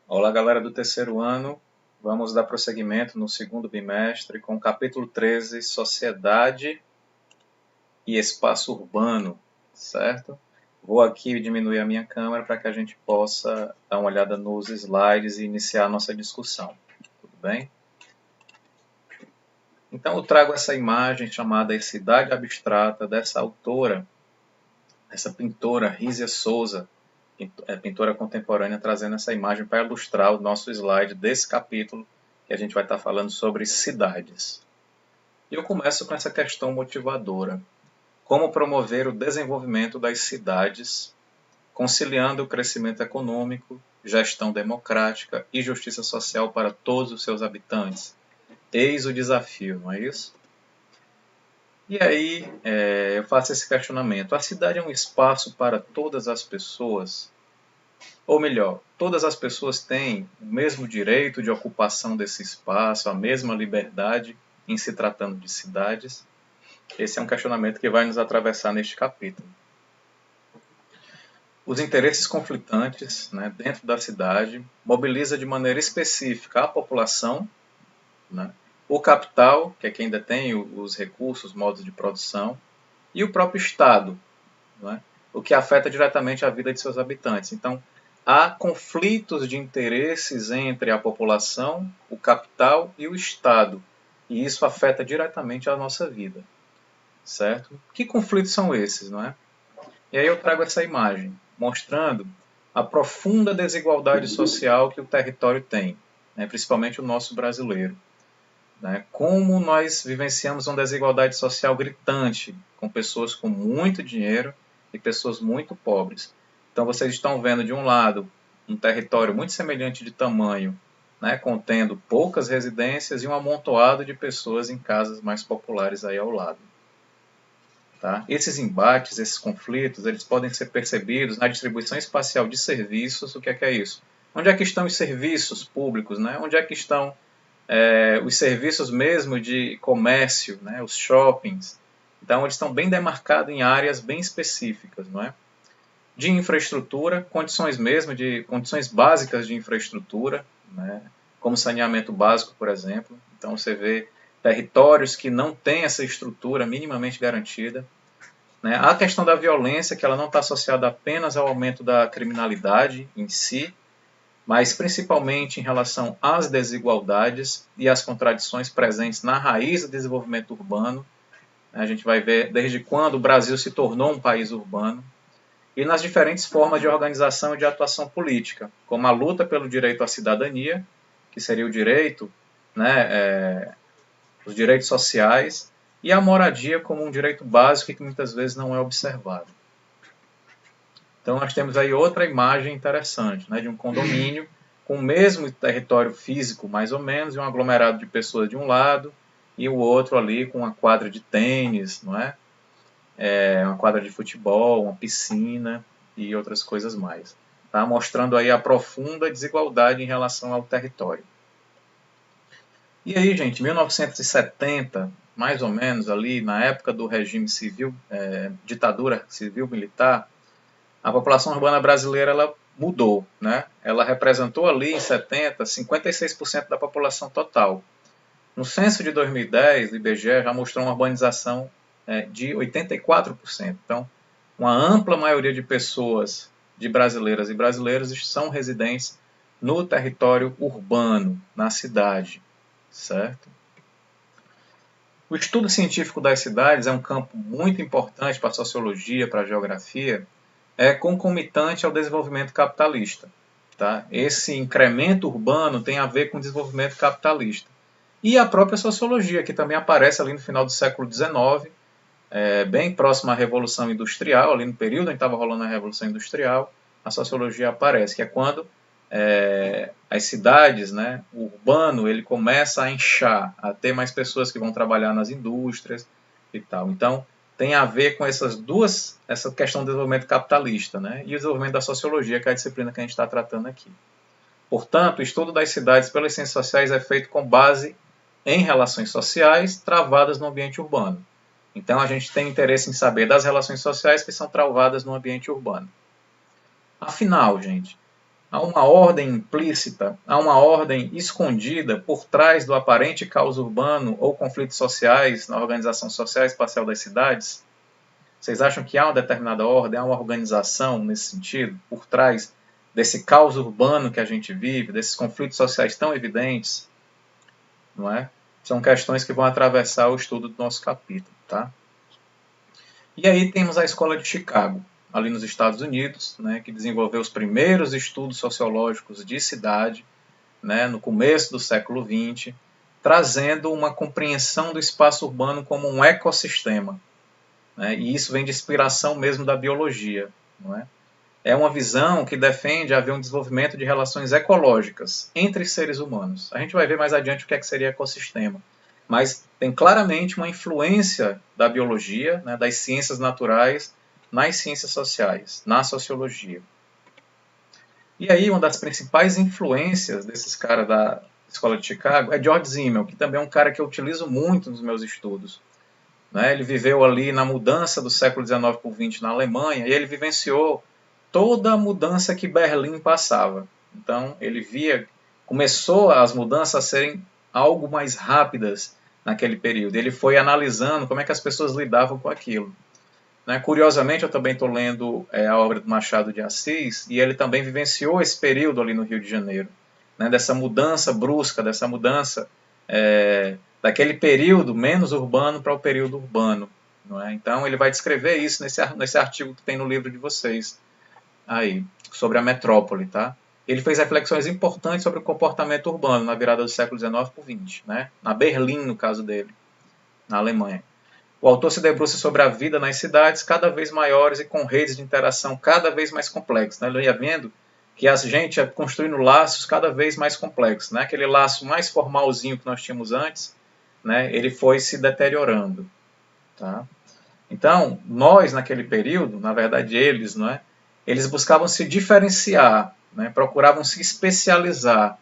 Olá, galera do terceiro ano. Vamos dar prosseguimento no segundo bimestre com o capítulo 13, Sociedade e Espaço Urbano, certo? Vou aqui diminuir a minha câmera para que a gente possa dar uma olhada nos slides e iniciar a nossa discussão. Tudo bem? Então, eu trago essa imagem chamada Cidade Abstrata dessa autora, essa pintora Rízia Souza, pintora contemporânea, trazendo essa imagem para ilustrar o nosso slide desse capítulo que a gente vai estar falando sobre cidades. E eu começo com essa questão motivadora. Como promover o desenvolvimento das cidades, conciliando o crescimento econômico, gestão democrática e justiça social para todos os seus habitantes? Eis o desafio, não é isso? E aí eu faço esse questionamento. A cidade é um espaço para todas as pessoas? Ou melhor, todas as pessoas têm o mesmo direito de ocupação desse espaço, a mesma liberdade em se tratando de cidades? Esse é um questionamento que vai nos atravessar neste capítulo. Os interesses conflitantes, dentro da cidade mobiliza de maneira específica a população, o capital, que é quem detém os recursos, modos de produção, e o próprio Estado, o que afeta diretamente a vida de seus habitantes. Então, há conflitos de interesses entre a população, o capital e o Estado, e isso afeta diretamente a nossa vida, certo? Que conflitos são esses, não é? E aí eu trago essa imagem, mostrando a profunda desigualdade social que o território tem, principalmente o nosso brasileiro. Como nós vivenciamos uma desigualdade social gritante, com pessoas com muito dinheiro e pessoas muito pobres. Então vocês estão vendo de um lado um território muito semelhante de tamanho, contendo poucas residências e um amontoado de pessoas em casas mais populares aí ao lado. Tá? Esses embates, esses conflitos, eles podem ser percebidos na distribuição espacial de serviços. O que é isso? Onde é que estão os serviços públicos? Onde é que estão os serviços mesmo de comércio, os shoppings? Então, eles estão bem demarcados em áreas bem específicas, não é? De infraestrutura, condições básicas de infraestrutura, como saneamento básico, por exemplo. Então, você vê territórios que não têm essa estrutura minimamente garantida. A questão da violência, que ela não está associada apenas ao aumento da criminalidade em si, mas principalmente em relação às desigualdades e às contradições presentes na raiz do desenvolvimento urbano. A gente vai ver desde quando o Brasil se tornou um país urbano, e nas diferentes formas de organização e de atuação política, como a luta pelo direito à cidadania, que seria o direito, os direitos sociais, e a moradia como um direito básico que muitas vezes não é observado. Então nós temos aí outra imagem interessante, de um condomínio com o mesmo território físico, mais ou menos, e um aglomerado de pessoas de um lado, e o outro ali com uma quadra de tênis, uma quadra de futebol, uma piscina e outras coisas mais. Tá? Mostrando aí a profunda desigualdade em relação ao território. E aí, gente, 1970, mais ou menos ali, na época do regime civil, ditadura civil-militar, a população urbana brasileira ela mudou. Ela representou ali em 70, 56% da população total. No censo de 2010, o IBGE já mostrou uma urbanização de 84%. Então, uma ampla maioria de pessoas, de brasileiras e brasileiros, são residentes no território urbano, na cidade, certo? O estudo científico das cidades é um campo muito importante para a sociologia, para a geografia, concomitante ao desenvolvimento capitalista. Tá? Esse incremento urbano tem a ver com o desenvolvimento capitalista. E a própria sociologia, que também aparece ali no final do século XIX, bem próximo à Revolução Industrial, ali no período em que estava rolando a Revolução Industrial, a sociologia aparece, que é quando as cidades, o urbano, ele começa a inchar, a ter mais pessoas que vão trabalhar nas indústrias e tal. Então, tem a ver com essa questão do desenvolvimento capitalista, e o desenvolvimento da sociologia, que é a disciplina que a gente está tratando aqui. Portanto, o estudo das cidades pelas ciências sociais é feito com base em relações sociais travadas no ambiente urbano. Então, a gente tem interesse em saber das relações sociais que são travadas no ambiente urbano. Afinal, gente, Há uma ordem implícita, há uma ordem escondida por trás do aparente caos urbano ou conflitos sociais na organização social e espacial das cidades? Vocês acham que há uma determinada ordem, há uma organização nesse sentido, por trás desse caos urbano que a gente vive, desses conflitos sociais tão evidentes? Não é? São questões que vão atravessar o estudo do nosso capítulo. Tá? E aí temos a Escola de Chicago, ali nos Estados Unidos, né, que desenvolveu os primeiros estudos sociológicos de cidade, né, no começo do século XX, trazendo uma compreensão do espaço urbano como um ecossistema. Né, e isso vem de inspiração mesmo da biologia. Não é? É uma visão que defende haver um desenvolvimento de relações ecológicas entre seres humanos. A gente vai ver mais adiante o que é que seria ecossistema. Mas tem claramente uma influência da biologia, né, das ciências naturais, nas ciências sociais, na sociologia. E aí uma das principais influências desses caras da Escola de Chicago é George Simmel, que também é um cara que eu utilizo muito nos meus estudos. Né? Ele viveu ali na mudança do século XIX para o XX na Alemanha e ele vivenciou toda a mudança que Berlim passava. Então ele começou as mudanças a serem algo mais rápidas naquele período. Ele foi analisando como é que as pessoas lidavam com aquilo. Né? Curiosamente, eu também estou lendo a obra do Machado de Assis, e ele também vivenciou esse período ali no Rio de Janeiro, né? Dessa mudança brusca, dessa mudança daquele período menos urbano para o período urbano. Não é? Então, ele vai descrever isso nesse artigo que tem no livro de vocês, aí, sobre a metrópole. Tá? Ele fez reflexões importantes sobre o comportamento urbano na virada do século XIX para o XX, né? Na Berlim, no caso dele, na Alemanha. O autor se debruça sobre a vida nas cidades cada vez maiores e com redes de interação cada vez mais complexas. Né? Ele ia vendo que a gente ia construindo laços cada vez mais complexos. Né? Aquele laço mais formalzinho que nós tínhamos antes, né? Ele foi se deteriorando. Tá? Então, nós naquele período, na verdade eles, não é? Eles buscavam se diferenciar, né? Procuravam se especializar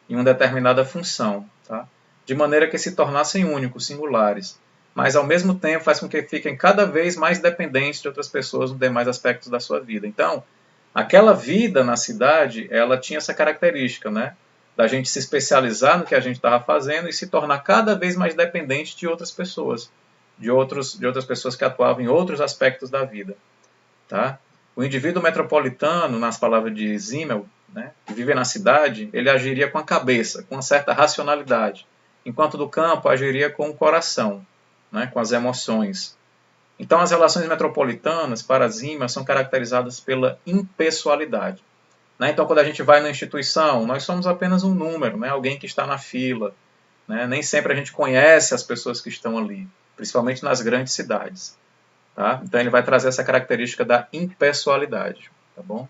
em uma determinada função, tá? De maneira que se tornassem únicos, singulares, mas ao mesmo tempo faz com que fiquem cada vez mais dependentes de outras pessoas nos demais aspectos da sua vida. Então, aquela vida na cidade, ela tinha essa característica, né? Da gente se especializar no que a gente estava fazendo e se tornar cada vez mais dependente de outras pessoas, de outras pessoas que atuavam em outros aspectos da vida. Tá? O indivíduo metropolitano, nas palavras de Simmel, né, que vive na cidade, ele agiria com a cabeça, com uma certa racionalidade, enquanto do campo agiria com o coração, né, com as emoções. Então, as relações metropolitanas, para Simmel, são caracterizadas pela impessoalidade. Né? Então, quando a gente vai na instituição, nós somos apenas um número, né, alguém que está na fila. Né? Nem sempre a gente conhece as pessoas que estão ali, principalmente nas grandes cidades. Tá? Então ele vai trazer essa característica da impessoalidade. Tá bom?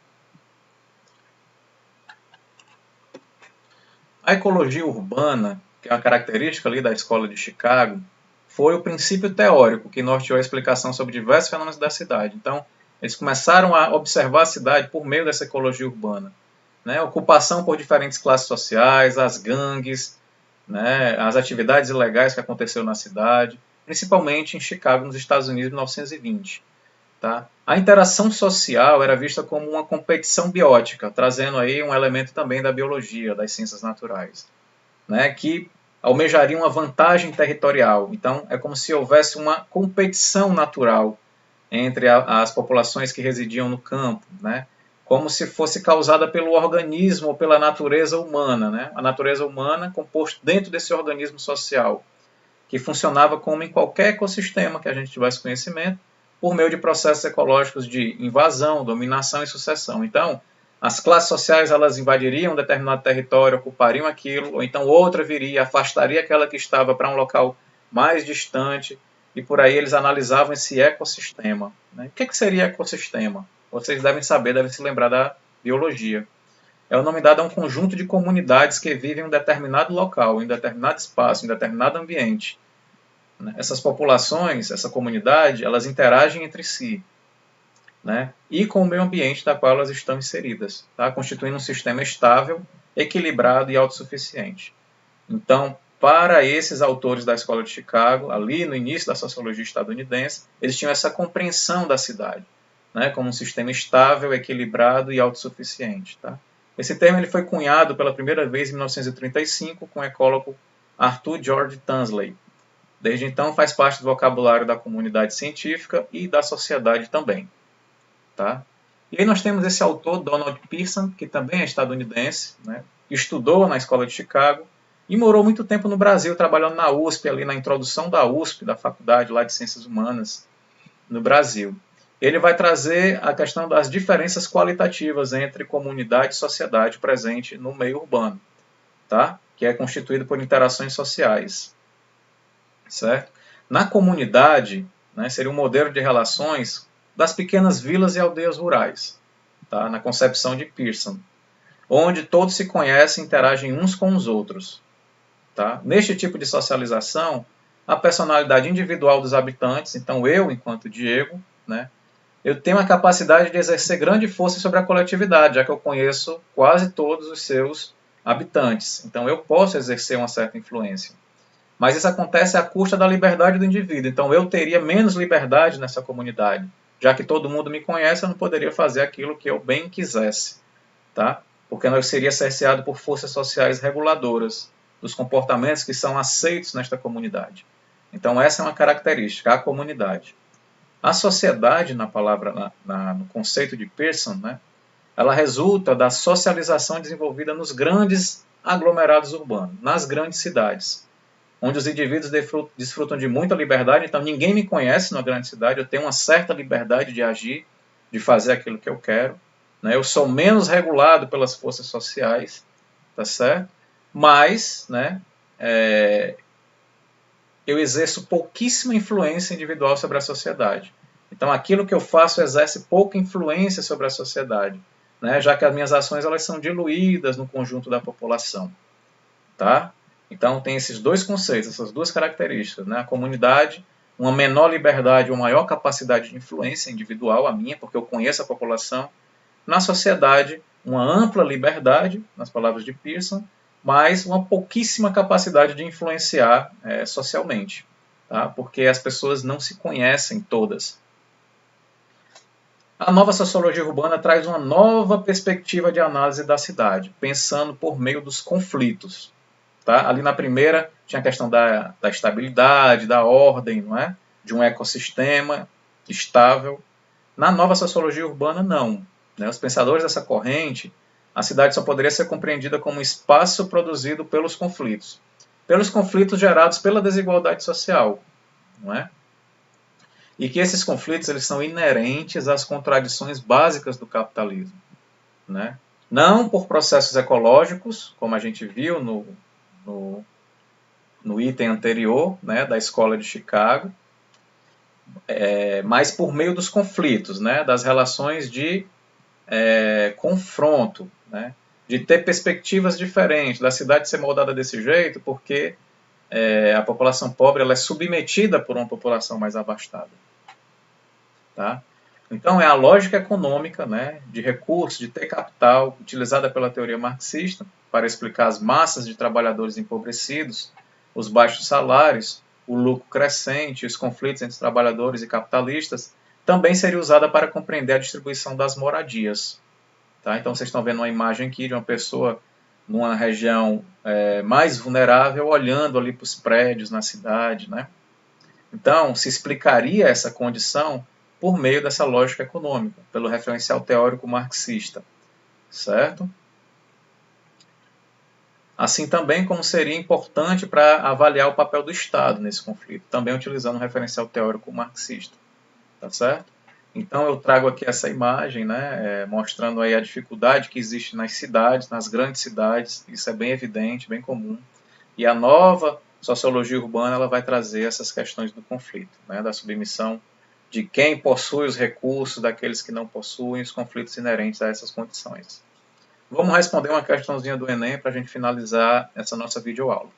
A ecologia urbana, que é uma característica ali da Escola de Chicago, foi o princípio teórico que norteou a explicação sobre diversos fenômenos da cidade. Então, eles começaram a observar a cidade por meio dessa ecologia urbana. Né? Ocupação por diferentes classes sociais, as gangues, né? As atividades ilegais que aconteceram na cidade, principalmente em Chicago, nos Estados Unidos, em 1920. Tá? A interação social era vista como uma competição biótica, trazendo aí um elemento também da biologia, das ciências naturais, né? Que almejaria uma vantagem territorial. Então, é como se houvesse uma competição natural entre as populações que residiam no campo, né? Como se fosse causada pelo organismo ou pela natureza humana. Né? A natureza humana composto dentro desse organismo social, que funcionava como em qualquer ecossistema que a gente tivesse conhecimento, por meio de processos ecológicos de invasão, dominação e sucessão. Então, as classes sociais elas invadiriam um determinado território, ocupariam aquilo, ou então outra viria, afastaria aquela que estava para um local mais distante, e por aí eles analisavam esse ecossistema. Né? O que seria ecossistema? Vocês devem saber, devem se lembrar da biologia. É o nome dado a um conjunto de comunidades que vivem em um determinado local, em um determinado espaço, em um determinado ambiente. Essas populações, essa comunidade, elas interagem entre si, né? E com o meio ambiente da qual elas estão inseridas, tá? Constituindo um sistema estável, equilibrado e autossuficiente. Então, para esses autores da Escola de Chicago, ali no início da sociologia estadunidense, eles tinham essa compreensão da cidade, né? Como um sistema estável, equilibrado e autossuficiente. Tá? Esse termo ele foi cunhado pela primeira vez em 1935 com o ecólogo Arthur George Tansley. Desde então faz parte do vocabulário da comunidade científica e da sociedade também. Tá? E aí nós temos esse autor, Donald Pearson, que também é estadunidense, né? Estudou na Escola de Chicago e morou muito tempo no Brasil, trabalhando na USP, ali na introdução da USP, da Faculdade lá de Ciências Humanas, no Brasil. Ele vai trazer a questão das diferenças qualitativas entre comunidade e sociedade presente no meio urbano, tá? Que é constituído por interações sociais. Certo? Na comunidade, né, seria um modelo de relações das pequenas vilas e aldeias rurais, tá? Na concepção de Pearson, onde todos se conhecem e interagem uns com os outros. Tá? Neste tipo de socialização, a personalidade individual dos habitantes, então eu, enquanto Diego, né, eu tenho a capacidade de exercer grande força sobre a coletividade, já que eu conheço quase todos os seus habitantes. Então eu posso exercer uma certa influência. Mas isso acontece à custa da liberdade do indivíduo. Então eu teria menos liberdade nessa comunidade. Já que todo mundo me conhece, eu não poderia fazer aquilo que eu bem quisesse. Tá? Porque eu seria cerceado por forças sociais reguladoras dos comportamentos que são aceitos nesta comunidade. Então essa é uma característica, a comunidade. A sociedade, na palavra, no conceito de Pearson, né, ela resulta da socialização desenvolvida nos grandes aglomerados urbanos, nas grandes cidades, onde os indivíduos desfrutam de muita liberdade. Então ninguém me conhece na grande cidade, eu tenho uma certa liberdade de agir, de fazer aquilo que eu quero. Né? Eu sou menos regulado pelas forças sociais, tá certo? Mas, né, eu exerço pouquíssima influência individual sobre a sociedade. Então aquilo que eu faço exerce pouca influência sobre a sociedade, né? Já que as minhas ações elas são diluídas no conjunto da população. Tá? Então tem esses dois conceitos, essas duas características. Né? A comunidade, uma menor liberdade, uma maior capacidade de influência individual, a minha, porque eu conheço a população. Na sociedade, uma ampla liberdade, nas palavras de Pearson, mas uma pouquíssima capacidade de influenciar socialmente, tá? Porque as pessoas não se conhecem todas. A nova sociologia urbana traz uma nova perspectiva de análise da cidade, pensando por meio dos conflitos. Tá? Ali na primeira tinha a questão da estabilidade, da ordem, não é? De um ecossistema estável. Na nova sociologia urbana, não. Né? Os pensadores dessa corrente, a cidade só poderia ser compreendida como um espaço produzido pelos conflitos gerados pela desigualdade social. Não é? E que esses conflitos eles são inerentes às contradições básicas do capitalismo. Né? Não por processos ecológicos, como a gente viu no item anterior, né, da Escola de Chicago, mas por meio dos conflitos, né, das relações de confronto, né, de ter perspectivas diferentes, da cidade ser moldada desse jeito, porque a população pobre ela é submetida por uma população mais abastada. Tá? Então é a lógica econômica, né, de recursos, de ter capital, utilizada pela teoria marxista, para explicar as massas de trabalhadores empobrecidos, os baixos salários, o lucro crescente, os conflitos entre trabalhadores e capitalistas, também seria usada para compreender a distribuição das moradias. Tá? Então vocês estão vendo uma imagem aqui de uma pessoa numa região mais vulnerável, olhando ali para os prédios na cidade. Né? Então se explicaria essa condição por meio dessa lógica econômica, pelo referencial teórico marxista. Certo? Assim também como seria importante para avaliar o papel do Estado nesse conflito, também utilizando um referencial teórico marxista. Tá certo? Então eu trago aqui essa imagem, né, mostrando aí a dificuldade que existe nas cidades, nas grandes cidades, isso é bem evidente, bem comum. E a nova sociologia urbana ela vai trazer essas questões do conflito, né, da submissão de quem possui os recursos, daqueles que não possuem, os conflitos inerentes a essas condições. Vamos responder uma questãozinha do Enem para a gente finalizar essa nossa videoaula.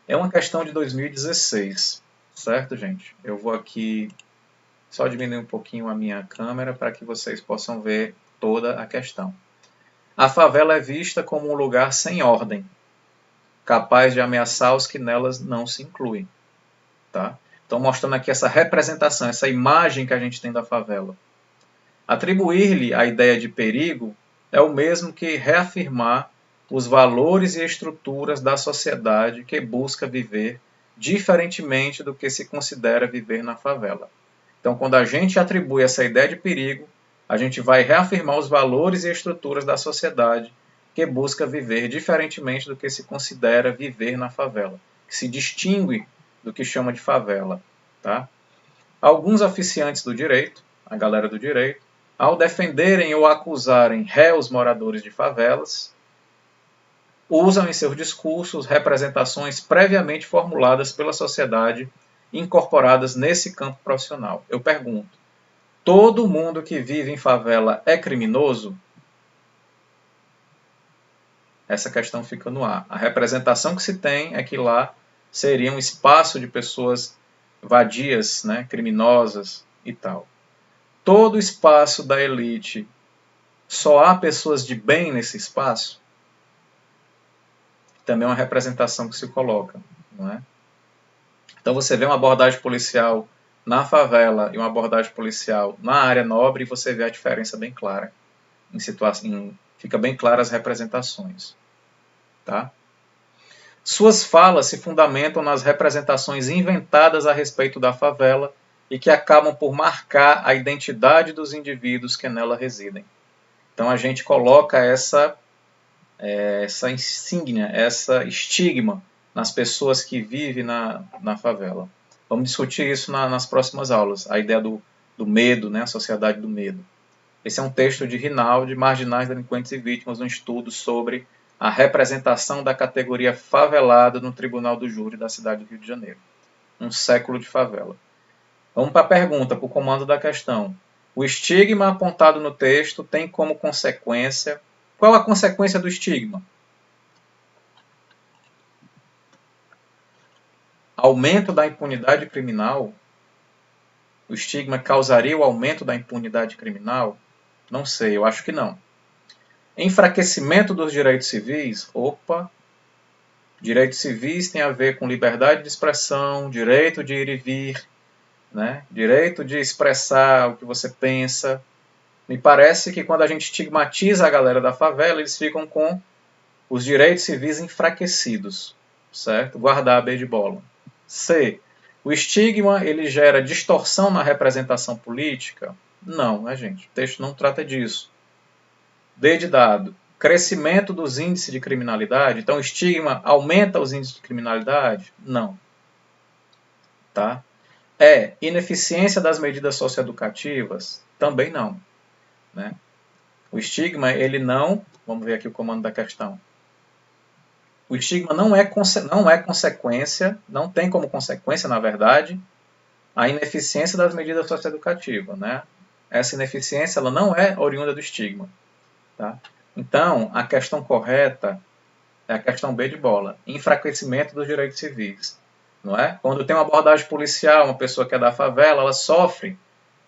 É uma questão de 2016, certo, gente? Eu vou aqui só diminuir um pouquinho a minha câmera para que vocês possam ver toda a questão. A favela é vista como um lugar sem ordem, capaz de ameaçar os que nelas não se incluem. Tá? Então, mostrando aqui essa representação, essa imagem que a gente tem da favela. Atribuir-lhe a ideia de perigo é o mesmo que reafirmar os valores e estruturas da sociedade que busca viver diferentemente do que se considera viver na favela. Então, quando a gente atribui essa ideia de perigo, a gente vai reafirmar os valores e estruturas da sociedade que busca viver diferentemente do que se considera viver na favela, que se distingue do que chama de favela. Tá? Alguns oficiantes do direito, a galera do direito, ao defenderem ou acusarem réus moradores de favelas, usam em seus discursos representações previamente formuladas pela sociedade incorporadas nesse campo profissional. Eu pergunto, todo mundo que vive em favela é criminoso? Essa questão fica no ar. A representação que se tem é que lá seria um espaço de pessoas vadias, né, criminosas e tal. Todo espaço da elite, só há pessoas de bem nesse espaço? Também é uma representação que se coloca, não é? Então você vê uma abordagem policial na favela e uma abordagem policial na área nobre e você vê a diferença bem clara. Fica bem clara as representações. Tá? Suas falas se fundamentam nas representações inventadas a respeito da favela e que acabam por marcar a identidade dos indivíduos que nela residem. Então a gente coloca essa insígnia, essa estigma nas pessoas que vivem na favela. Vamos discutir isso nas próximas aulas, a ideia do medo, né, a sociedade do medo. Esse é um texto de Rinaldi, Marginais, Delinquentes e Vítimas, um estudo sobre a representação da categoria favelada no Tribunal do Júri da cidade do Rio de Janeiro. Um século de favela. Vamos para a pergunta, para o comando da questão. O estigma apontado no texto tem como consequência... Qual a consequência do estigma? Aumento da impunidade criminal? O estigma causaria o aumento da impunidade criminal? Não sei, eu acho que não. Enfraquecimento dos direitos civis? Opa! Direitos civis tem a ver com liberdade de expressão, direito de ir e vir, né? Direito de expressar o que você pensa. Me parece que quando a gente estigmatiza a galera da favela, eles ficam com os direitos civis enfraquecidos, certo? Guardar a B de bola. C. O estigma, ele gera distorção na representação política? Não, né, gente? O texto não trata disso. D de dado. Crescimento dos índices de criminalidade? Então, o estigma aumenta os índices de criminalidade? Não. Tá? E. Ineficiência das medidas socioeducativas? Também não. Né? O estigma, ele não... Vamos ver aqui o comando da questão. O estigma não é consequência, não tem como consequência, na verdade, a ineficiência das medidas socioeducativas. Né? Essa ineficiência ela não é oriunda do estigma. Tá? Então, a questão correta é a questão B de bola. Enfraquecimento dos direitos civis. Não é? Quando tem uma abordagem policial, uma pessoa que é da favela, ela sofre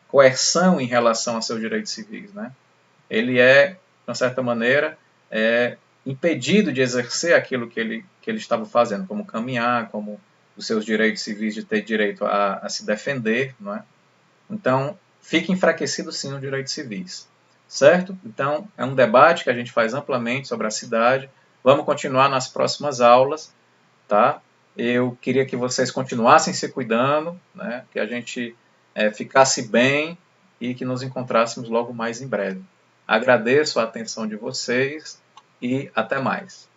coerção em relação a seus direitos civis. Né? Ele é, de uma certa maneira, impedido de exercer aquilo que ele estava fazendo, como caminhar, como os seus direitos civis de ter direito a se defender. Não é? Então, fica enfraquecido sim os direitos civis. Certo? Então, é um debate que a gente faz amplamente sobre a cidade. Vamos continuar nas próximas aulas. Tá? Eu queria que vocês continuassem se cuidando, né? Que a gente ficasse bem e que nos encontrássemos logo mais em breve. Agradeço a atenção de vocês e até mais.